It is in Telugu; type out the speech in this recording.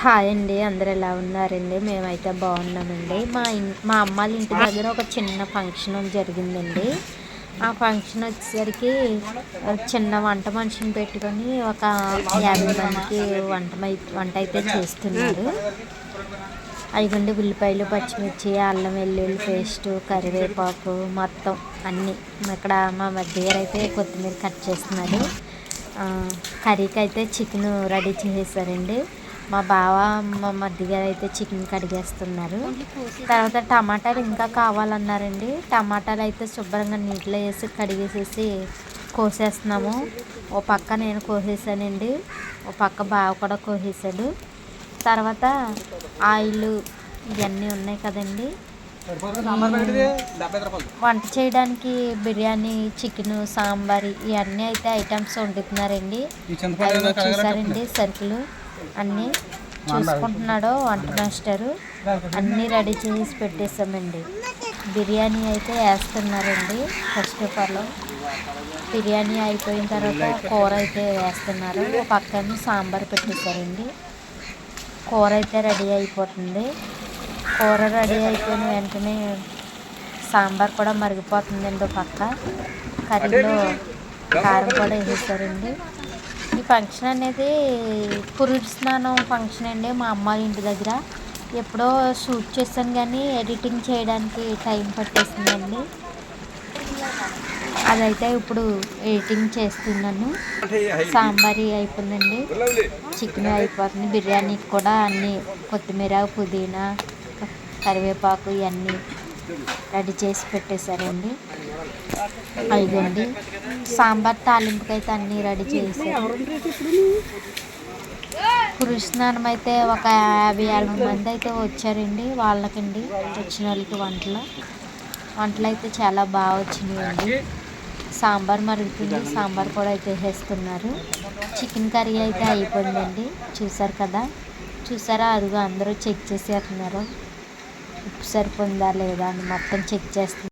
హాయ్ అండి, అందరు ఎలా ఉన్నారండి? మేమైతే బాగున్నామండి. మా అమ్మాళ్ళ ఇంటి దగ్గర ఒక చిన్న ఫంక్షన్ జరిగిందండి. ఆ ఫంక్షన్ వచ్చేసరికి చిన్న వంట మనిషిని పెట్టుకొని ఒక 50 మందికి వంట అయితే చేస్తున్నారు. అయిగండి ఉల్లిపాయలు, పచ్చిమిర్చి, అల్లం వెల్లుల్లి పేస్టు, కరివేపాకు మొత్తం అన్నీ. ఇక్కడ మా మధ్య అయితే కొత్తిమీర కట్ చేస్తున్నారు. కర్రీకి అయితే చికెన్ రెడీ చేసేసారండి. మా బావ మా మధ్యగారు అయితే చికెన్ కడిగేస్తున్నారు. తర్వాత టమాటాలు ఇంకా కావాలన్నారండి. టమాటాలు అయితే శుభ్రంగా నీటిలో వేసి కడిగేసేసి కోసేస్తున్నాము. ఓ పక్క నేను కోసేసానండి, ఓ పక్క బావ కూడా కోసేసాడు. తర్వాత ఆయిల్ ఇవన్నీ ఉన్నాయి కదండి. వంట చేయడానికి బిర్యానీ, చికెన్, సాంబార్ ఇవన్నీ అయితే ఐటమ్స్ వండుతున్నారండి. చూసారండి సరుకులు అన్నీ చూసుకుంటున్నాడు వంట మాస్టరు. అన్నీ రెడీ చేసి పెట్టేసామండి. బిర్యానీ అయితే వేస్తున్నారండి. ఫస్ట్ ఆఫ్ ఆల్ బిర్యానీ అయిపోయిన తర్వాత కూర అయితే వేస్తున్నారు. పక్కన సాంబార్ పెట్టేశారండి. కూర అయితే రెడీ అయిపోతుంది. కూర రెడీ అయిపోయిన వెంటనే సాంబార్ కూడా మరిగిపోతుందండి. పక్క కర్రీలో కారం కూడా వేసేసారండి. ఈ ఫంక్షన్ అనేది పురుడు స్నానం ఫంక్షన్ అండి. మా అమ్మాయి ఇంటి దగ్గర ఎప్పుడో షూట్ చేశాను, కానీ ఎడిటింగ్ చేయడానికి టైం పట్టేసిందండి. అదైతే ఇప్పుడు ఎడిటింగ్ చేస్తున్నాను. సాంబార్ అయిపోయిందండి, చికెన్ అయిపోతుంది. బిర్యానీకి కూడా అన్నీ కొత్తిమీర, పుదీనా, కరివేపాకు ఇవన్నీ రెడీ చేసి పెట్టేశారండి. అయిపోయింది. సాంబార్ తాలింపుకి అయితే అన్నీ రెడీ చేశారు. పురుష స్నానం అయితే ఒక 50-60 మంది అయితే వచ్చారండి. వాళ్ళకండి వచ్చిన వాళ్ళకి వంటలు అయితే చాలా బాగా వచ్చినాయండి. సాంబార్ మరుగుతుంది, సాంబార్ కూడా అయితే వేసేస్తున్నారు. చికెన్ కర్రీ అయితే అయిపోయిందండి. చూసారు కదా, చూసారా? అదిగో అందరూ చెక్ చేసేస్తున్నారు, ఉప్పు సరిపోయిందా లేదా అని మొత్తం చెక్ చేస్తున్నారు.